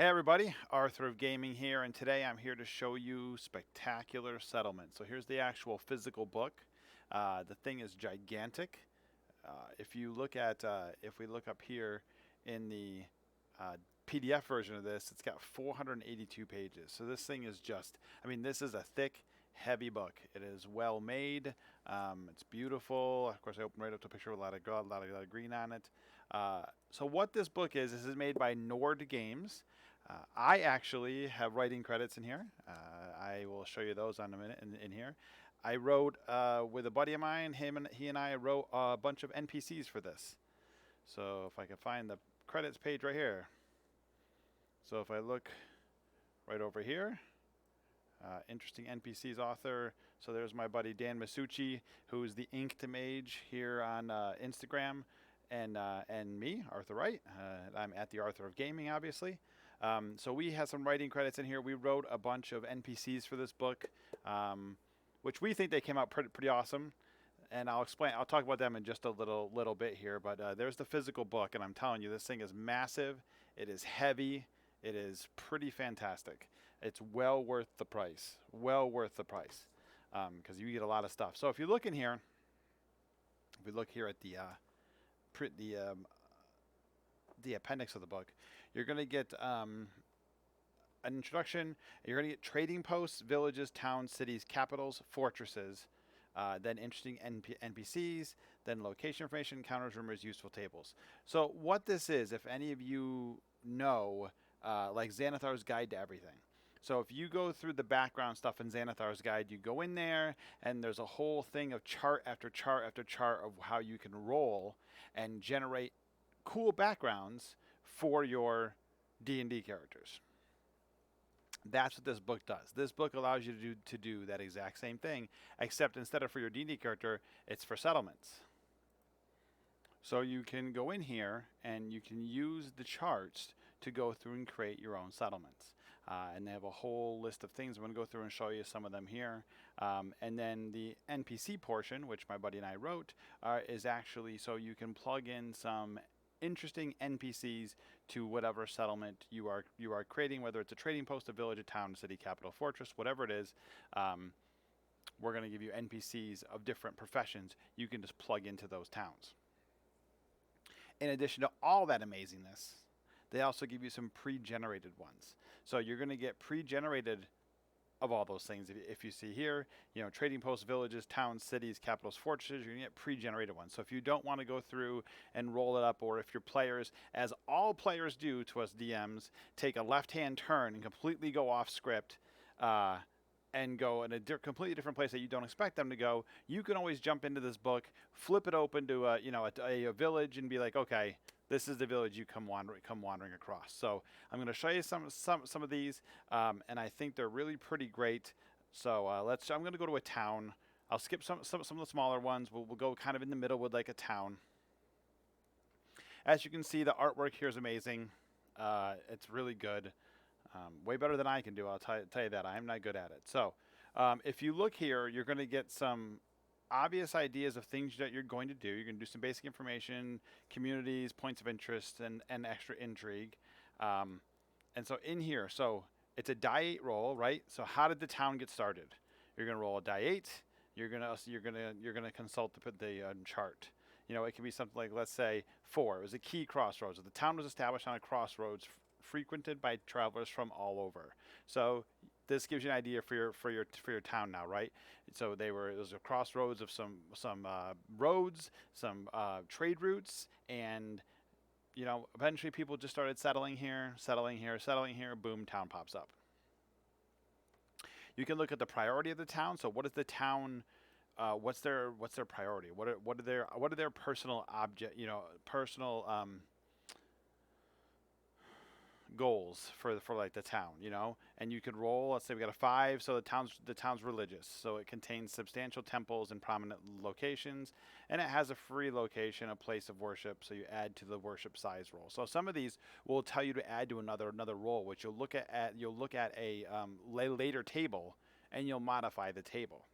Hey everybody, Arthur of Gaming here, and today I'm here to show you Spectacular Settlement. So here's the actual physical book. The thing is gigantic. If we look up here in the PDF version of this, it's got 482 pages. So this thing is this is a thick, heavy book. It is well made. It's beautiful. Of course, I opened right up to a picture with a lot of green on it. So what this book is, this is made by Nord Games. I actually have writing credits in here. I will show you those in a minute in here. I wrote with a buddy of mine. He and I wrote a bunch of NPCs for this. So if I can find the credits page right here. So if I look right over here, interesting NPCs author. So there's my buddy Dan Masucci, who's the Inked Mage here on Instagram, and me, Arthur Wright. I'm at the Arthur of Gaming, obviously. So we have some writing credits in here. We wrote a bunch of NPCs for this book, which we think they came out pretty awesome. And I'll talk about them in just a little bit here. But there's the physical book, and I'm telling you, this thing is massive. It is heavy. It is pretty fantastic. It's well worth the price. Well worth the price, because you get a lot of stuff. So if you look in here, if we look here at the appendix of the book, you're going to get an introduction. You're going to get trading posts, villages, towns, cities, capitals, fortresses, then interesting NPCs, then location information, encounters, rumors, useful tables. So what this is, if any of you know, like Xanathar's Guide to Everything. So if you go through the background stuff in Xanathar's Guide, you go in there, and there's a whole thing of chart after chart after chart of how you can roll and generate cool backgrounds for your D&D characters. That's what this book does. This book allows you to do that exact same thing, except instead of for your D&D character, it's for settlements. So you can go in here and you can use the charts to go through and create your own settlements. And they have a whole list of things. I'm going to go through and show you some of them here. And then the NPC portion, which my buddy and I wrote, is actually so you can plug in some interesting NPCs to whatever settlement you are creating, whether it's a trading post, a village, a town, a city, capital, fortress, whatever it is. We're going to give you NPCs of different professions. You can just plug into those towns. In addition to all that amazingness, they also give you some pre-generated ones. So you're going to get pre-generated of all those things. If you see here, trading posts, villages, towns, cities, capitals, fortresses, you're going to get pre-generated ones. So if you don't want to go through and roll it up, or if your players, as all players do to us DMs, take a left-hand turn and completely go off script, and go in a completely different place that you don't expect them to go, you can always jump into this book, flip it open to a village, and be like, okay, this is the village you come wandering across. So I'm going to show you some of these, and I think they're really pretty great. So I'm going to go to a town. I'll skip some of the smaller ones. We'll go kind of in the middle with like a town. As you can see, the artwork here is amazing. It's really good. Way better than I can do, I'll tell you that. I'm not good at it. So if you look here, you're going to get some obvious ideas of things that you're going to do. You're going to do some basic information, communities, points of interest, and extra intrigue. And so in here, so it's a die 8 roll, right? So how did the town get started? You're going to roll a die 8. You're going to consult the chart. It can be something like, let's say 4. It was a key crossroads. The town was established on a crossroads frequented by travelers from all over. So this gives you an idea for your town now, right? So it was a crossroads of some roads, some trade routes, and eventually people just started settling here. Boom, town pops up. You can look at the priority of the town. So what is the town? What's their priority? What are their personal goals for like the town, and you could roll. Let's say we got a 5, so the town's religious, so it contains substantial temples and prominent locations, and it has a free location, a place of worship, so you add to the worship size roll. So some of these will tell you to add to another roll, which you'll look at a later table, and you'll modify the table.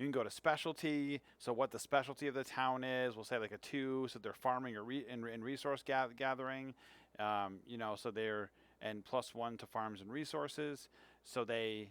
You can go to specialty. So what the specialty of the town is, we'll say like a 2. So they're farming or in resource gathering. You know, so they're and +1 to farms and resources. So they,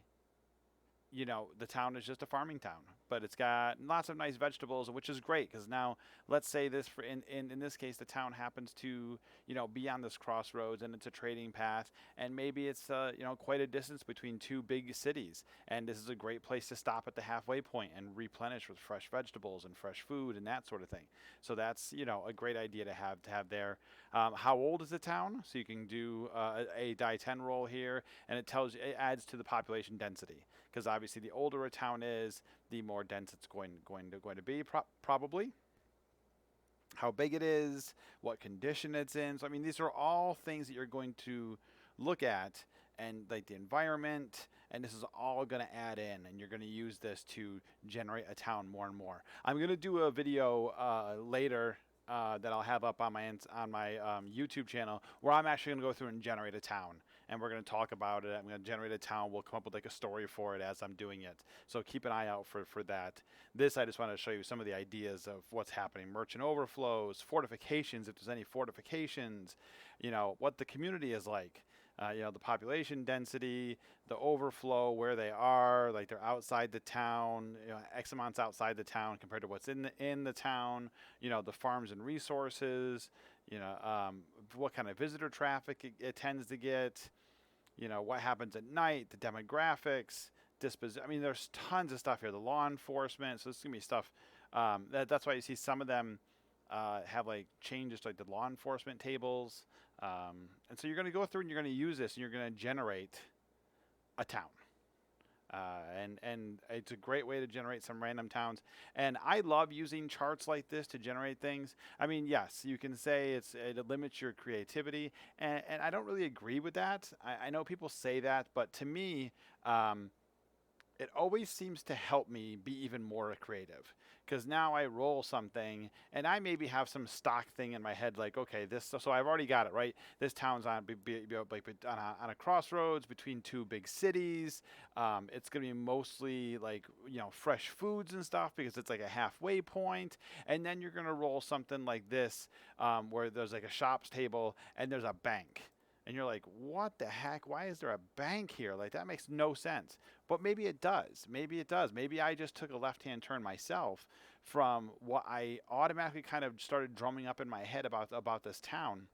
you know, the town is just a farming town, but it's got lots of nice vegetables, which is great because now let's say this for in this case the town happens to, you know, be on this crossroads and it's a trading path, and maybe it's you know, quite a distance between 2 big cities, and this is a great place to stop at the halfway point and replenish with fresh vegetables and fresh food and that sort of thing. So that's, you know, a great idea to have there. How old is the town? So you can do a die 10 roll here, and it adds to the population density, because obviously the older a town is, the more dense it's going to be, probably. How big it is, what condition it's in. So I mean, these are all things that you're going to look at, and like the environment, and this is all going to add in, and you're going to use this to generate a town more and more. I'm going to do a video later that I'll have up on my YouTube channel, where I'm actually going to go through and generate a town, and we're going to talk about it. I'm going to generate a town. We'll come up with like a story for it as I'm doing it. So keep an eye out for that. This, I just wanted to show you some of the ideas of what's happening. Merchant overflows, fortifications, if there's any fortifications, you know, what the community is like. You know, the population density, the overflow, where they are, like they're outside the town, you know, X amounts outside the town compared to what's in the town, you know, the farms and resources, you know, what kind of visitor traffic it tends to get, you know, what happens at night, the demographics, I mean, there's tons of stuff here, the law enforcement. So this is going to be stuff, that's why you see some of them have like changes to like the law enforcement tables. And so you're going to go through and you're going to use this, and you're going to generate a town. And it's a great way to generate some random towns. And I love using charts like this to generate things. I mean, yes, you can say it limits your creativity, and I don't really agree with that. I know people say that, but to me, it always seems to help me be even more creative, because now I roll something and I maybe have some stock thing in my head, like, okay, this, so I've already got it right. This town's on a crossroads between 2 big cities. It's gonna be mostly like, you know, fresh foods and stuff, because it's like a halfway point. And then you're gonna roll something like this, where there's like a shops table and there's a bank. And you're like, what the heck? Why is there a bank here? Like, that makes no sense. But maybe it does. Maybe it does. Maybe I just took a left-hand turn myself from what I automatically kind of started drumming up in my head about this town.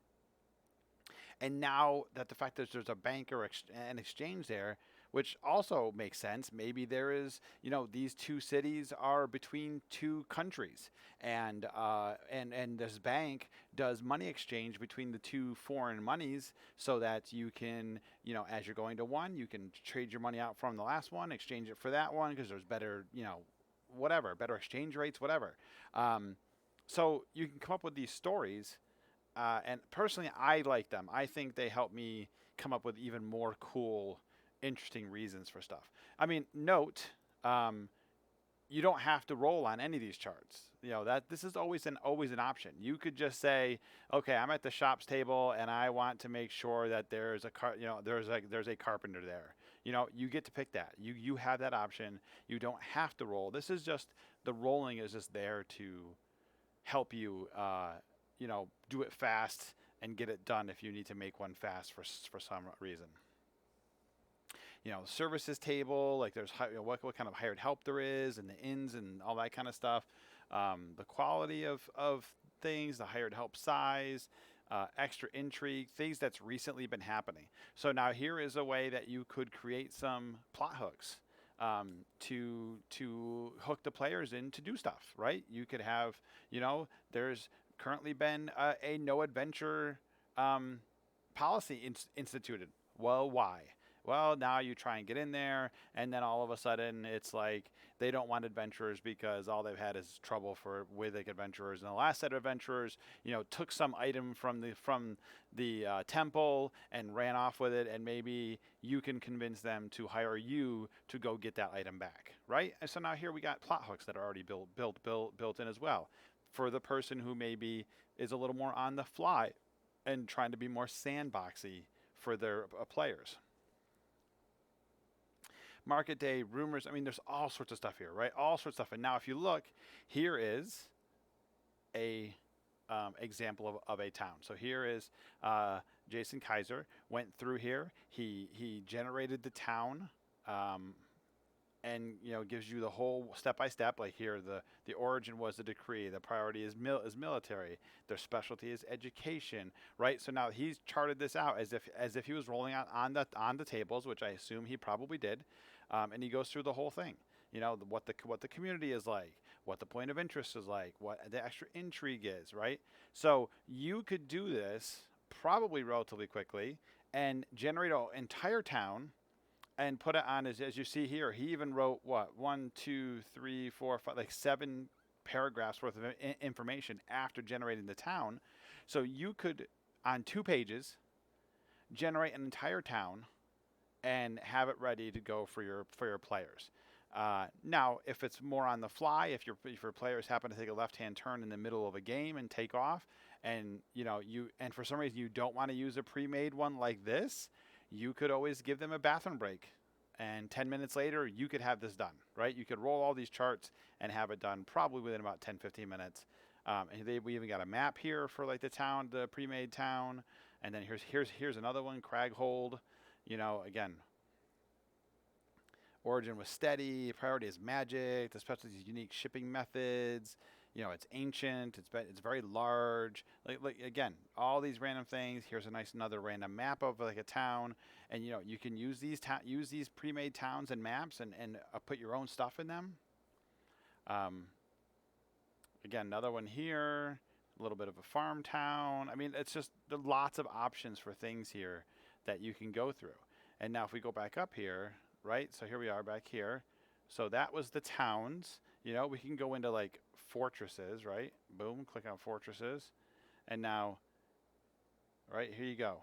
And now that the fact that there's a bank or an exchange there, which also makes sense. Maybe there is, you know, these 2 cities are between 2 countries, and this bank does money exchange between the 2 foreign monies, so that you can, you know, as you're going to one, you can trade your money out from the last one, exchange it for that one, because there's better, you know, whatever, better exchange rates, whatever. So you can come up with these stories, and personally, I like them. I think they help me come up with even more cool, interesting reasons for stuff. I mean, note, you don't have to roll on any of these charts. You know, that this is always an option. You could just say, okay, I'm at the shops table and I want to make sure that there's a carpenter there. You know, you get to pick that. You have that option. You don't have to roll. This is just, the rolling is just there to help you, you know, do it fast and get it done if you need to make one fast for some reason. You know, services table, like there's what kind of hired help there is, and the inns and all that kind of stuff. The quality of things, the hired help size, extra intrigue, things that's recently been happening. So now here is a way that you could create some plot hooks to hook the players in to do stuff, right? You could have, you know, there's currently been a no adventure policy instituted. Well, why? Well, now you try and get in there, and then all of a sudden it's like they don't want adventurers because all they've had is trouble with like adventurers. And the last set of adventurers, you know, took some item from the temple and ran off with it, and maybe you can convince them to hire you to go get that item back, right? And so now here we got plot hooks that are already built in as well, for the person who maybe is a little more on the fly and trying to be more sandboxy for their players. market day, rumors. I mean, there's all sorts of stuff here, right? All sorts of stuff. And now, if you look, here is a example of a town. So here is Jason Kaiser went through here. He generated the town, and gives you the whole step by step. Like here, the origin was the decree. The priority is military. Their specialty is education, right? So now he's charted this out as if he was rolling out on the tables, which I assume he probably did, and he goes through the whole thing. What the community is like, what the point of interest is like, what the extra intrigue is, right? So you could do this probably relatively quickly and generate an entire town and put it on as you see here. He even wrote what 1, 2, 3, 4, 5, like 7 paragraphs worth of information after generating the town. So you could, on 2 pages, generate an entire town and have it ready to go for your players. Now, if it's more on the fly, if your players happen to take a left-hand turn in the middle of a game and take off, and and for some reason you don't want to use a pre-made one like this, you could always give them a bathroom break, and 10 minutes later you could have this done, right? You could roll all these charts and have it done probably within about 10-15 minutes. And we even got a map here for like the town, the pre-made town, and then here's another one, Craghold. Again, origin was steady, priority is magic, the specialty is unique shipping methods, it's ancient, it's very large, like again, all these random things. Here's another random map of like a town, and you can use these pre-made towns and maps and put your own stuff in them. Again, another one here, a little bit of a farm town. I mean, it's just lots of options for things here that you can go through. And now if we go back up here, right? So here we are back here. So that was the towns. We can go into like fortresses, right? Boom, click on fortresses. And now, right, here you go.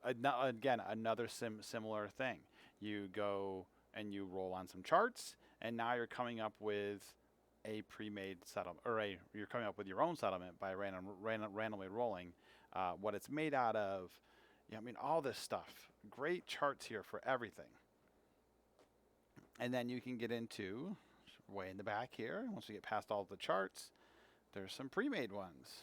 Again, another similar thing. You go and you roll on some charts, and now you're coming up with a pre-made settlement, or you're coming up with your own settlement by randomly rolling what it's made out of. I mean, all this stuff. Great charts here for everything. And then you can get into, way in the back here, once we get past all the charts, there's some pre-made ones.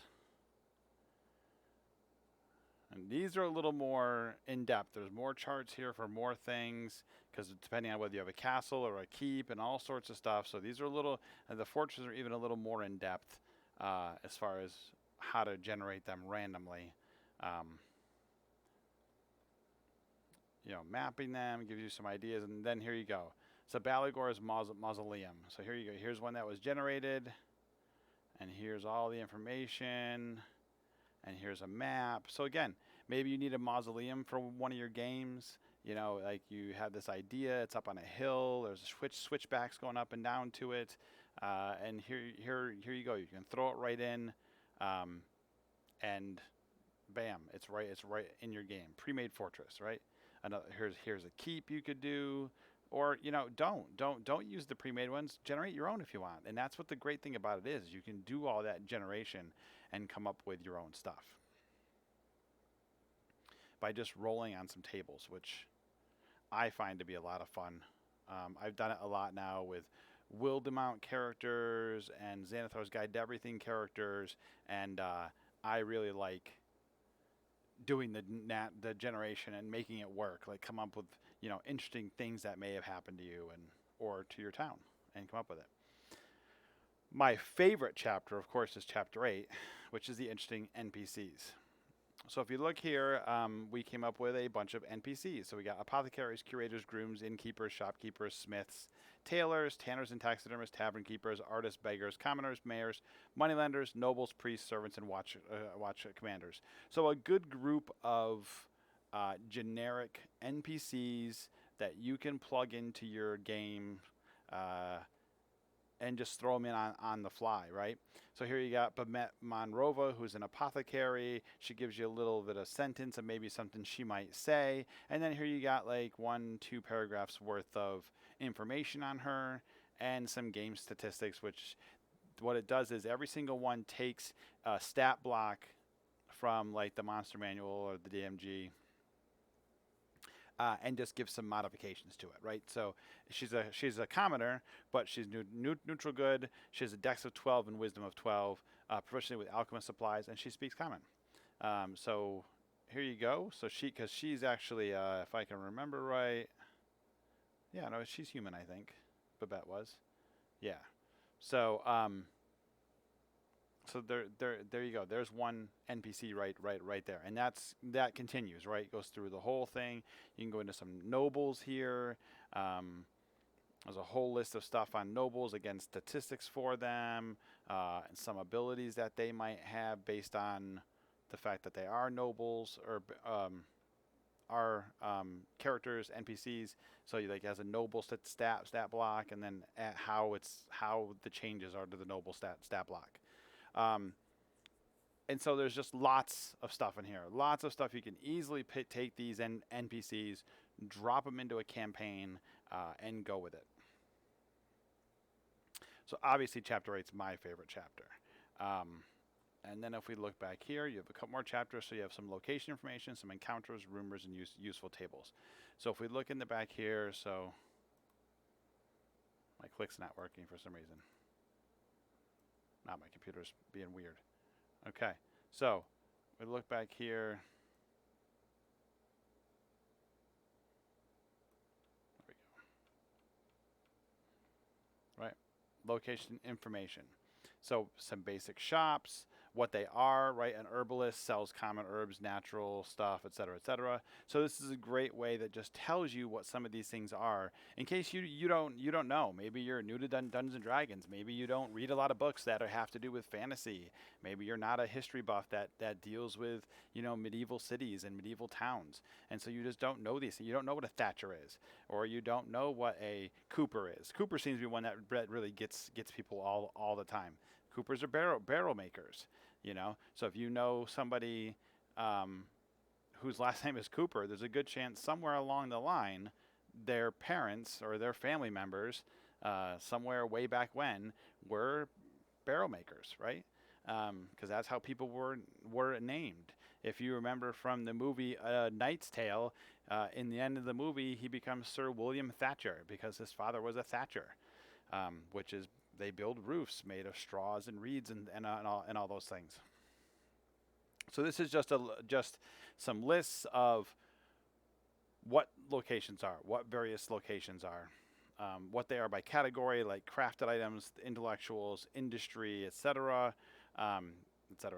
And these are a little more in-depth. There's more charts here for more things, because depending on whether you have a castle or a keep and all sorts of stuff. So these are the fortresses are even a little more in-depth as far as how to generate them randomly. Mapping them gives you some ideas. And then here you go. So Baligore's Mausoleum. So here you go. Here's one that was generated. And here's all the information. And here's a map. So again, maybe you need a mausoleum for one of your games. Like you have this idea. It's up on a hill. There's switchbacks going up and down to it. And here you go. You can throw it right in. And bam, it's right in your game. Pre-made fortress, right? Here's a keep you could do. Or don't use the pre-made ones. Generate your own if you want. And that's what the great thing about it is. You can do all that generation and come up with your own stuff by just rolling on some tables, which I find to be a lot of fun. I've done it a lot now with Wildemount characters and Xanathar's Guide to Everything characters, and I really like doing the generation and making it work. Like come up with interesting things that may have happened to you or to your town, and come up with it. My favorite chapter, of course, is Chapter 8, which is the interesting NPCs. So if you look here, we came up with a bunch of NPCs. So we got apothecaries, curators, grooms, innkeepers, shopkeepers, smiths, tailors, tanners and taxidermists, tavern keepers, artists, beggars, commoners, mayors, moneylenders, nobles, priests, servants, and watch commanders. So a good group of generic NPCs that you can plug into your game and just throw them in on the fly, right? So here you got Monrova, who's an apothecary. She gives you a little bit of sentence of maybe something she might say. And then here you got like 1-2 paragraphs worth of information on her and some game statistics, which what it does is every single one takes a stat block from like the Monster Manual or the DMG, and just give some modifications to it, right? So she's a commoner, but she's neutral good. She has a dex of 12 and wisdom of 12, proficiency with alchemist supplies, and she speaks common. So here you go. So because she's actually, if I can remember right, yeah, no, she's human, I think. Babette was, yeah. So so there you go. There's one NPC right there, and that continues, right? It goes through the whole thing. You can go into some nobles here. There's a whole list of stuff on nobles, again, statistics for them, and some abilities that they might have based on the fact that they are nobles or are characters, NPCs. So you like has a noble stat block, and then how the changes are to the noble stat block. And so there's just lots of stuff in here. Lots of stuff you can easily take these NPCs, drop them into a campaign, and go with it. So obviously Chapter 8 is my favorite chapter. And then if we look back here, you have a couple more chapters. So you have some location information, some encounters, rumors, and useful tables. So if we look in the back here, so my click's not working for some reason. Not my computer's being weird. Okay, so we look back here. There we go. Right, location information. So some basic shops, what they are, right? An herbalist sells common herbs, natural stuff, etc., etc. So this is a great way that just tells you what some of these things are, in case you don't know. Maybe you're new to Dungeons and Dragons. Maybe you don't read a lot of books that have to do with fantasy. Maybe you're not a history buff that deals with medieval cities and medieval towns, and so you just don't know these. You don't know what a Thatcher is, or you don't know what a Cooper is. Cooper seems to be one that really gets people all the time. Coopers are barrel makers, So if you know somebody whose last name is Cooper, there's a good chance somewhere along the line, their parents or their family members, somewhere way back when, were barrel makers, right? Because that's how people were named. If you remember from the movie Knight's Tale, in the end of the movie, he becomes Sir William Thatcher because his father was a Thatcher, which is they build roofs made of straws and reeds and all those things. So this is just some lists of what locations are, what various locations are, what they are by category, like crafted items, intellectuals, industry, etc.,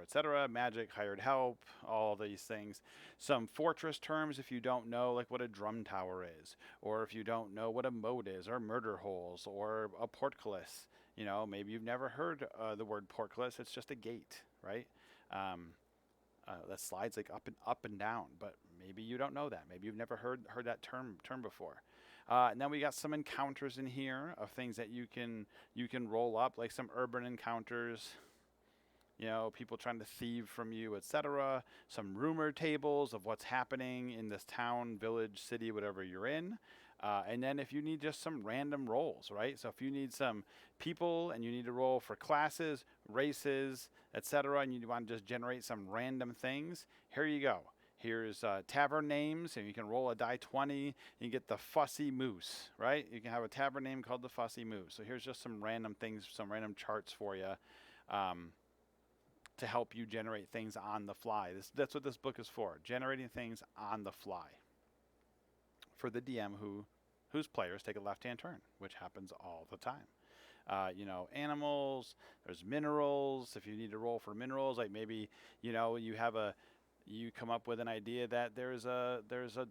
etc., magic, hired help, all these things. Some fortress terms if you don't know, like what a drum tower is, or if you don't know what a moat is, or murder holes, or a portcullis. Maybe you've never heard the word portcullis. It's just a gate, right? That slides like up and down, but maybe you don't know that. Maybe you've never heard that term before. And then we got some encounters in here of things that you can roll up, like some urban encounters. People trying to thieve from you, etc. Some rumor tables of what's happening in this town, village, city, whatever you're in. And then if you need just some random rolls, right? So if you need some people and you need to roll for classes, races, etc., and you want to just generate some random things, here you go. Here's tavern names, and you can roll a die 20. You get the Fussy Moose, right? You can have a tavern name called the Fussy Moose. So here's just some random things, some random charts for you to help you generate things on the fly. That's what this book is for, generating things on the fly for the DM whose players take a left-hand turn, which happens all the time. Animals, there's minerals. If you need to roll for minerals, like maybe, you come up with an idea that there's a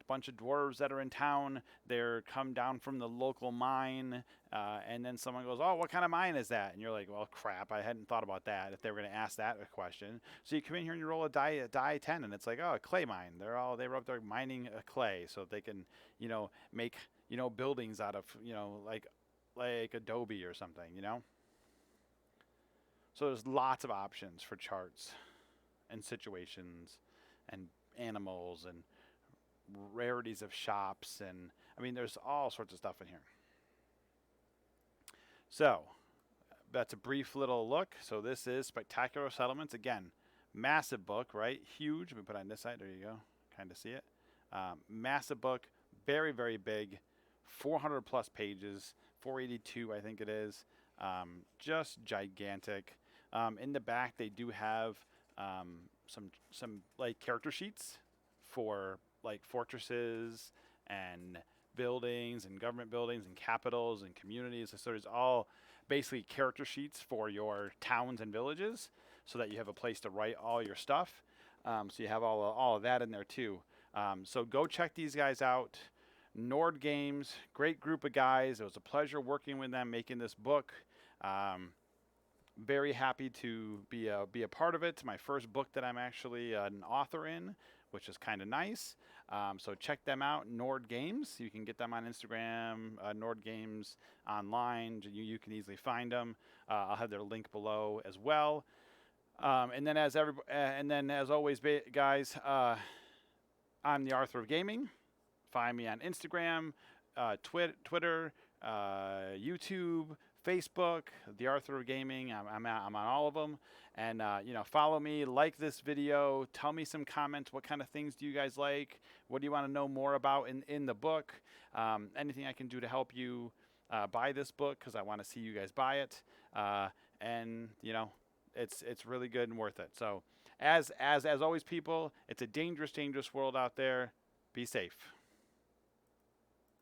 bunch of dwarves that are in town. They're come down from the local mine, and then someone goes, "Oh, what kind of mine is that?" And you're like, "Well, crap, I hadn't thought about that." If they were going to ask that a question, so you come in here and you roll a die 10, and it's like, "Oh, a clay mine." They're up there mining a clay so they can, make buildings out of like adobe or something, So there's lots of options for charts and situations and animals and rarities of shops, and there's all sorts of stuff in here. So that's a brief little look. So this is Spectacular Settlements. Again, massive book, right? Huge. Let me put it on this side. There you go. Kind of see it. Massive book, very, very big, 400 plus pages, 482 I think it is, just gigantic. In the back they do have some like character sheets for like fortresses and buildings and government buildings and capitals and communities. So there's all basically character sheets for your towns and villages, so that you have a place to write all your stuff. So you have all of that in there too. So go check these guys out. Nord Games, great group of guys. It was a pleasure working with them, making this book. Very happy to be a part of it. It's my first book that I'm actually an author in, which is kind of nice. So check them out, Nord Games. You can get them on Instagram, Nord Games online. You can easily find them. I'll have their link below as well. And then as always, guys, I'm the Arthur of Gaming. Find me on Instagram, Twitter, YouTube, Facebook, the Arthur of Gaming. I'm on all of them. And follow me, like this video, tell me some comments. What kind of things do you guys like? What do you want to know more about in the book? Anything I can do to help you buy this book, because I want to see you guys buy it. And it's really good and worth it. So as always, people, it's a dangerous world out there. Be safe.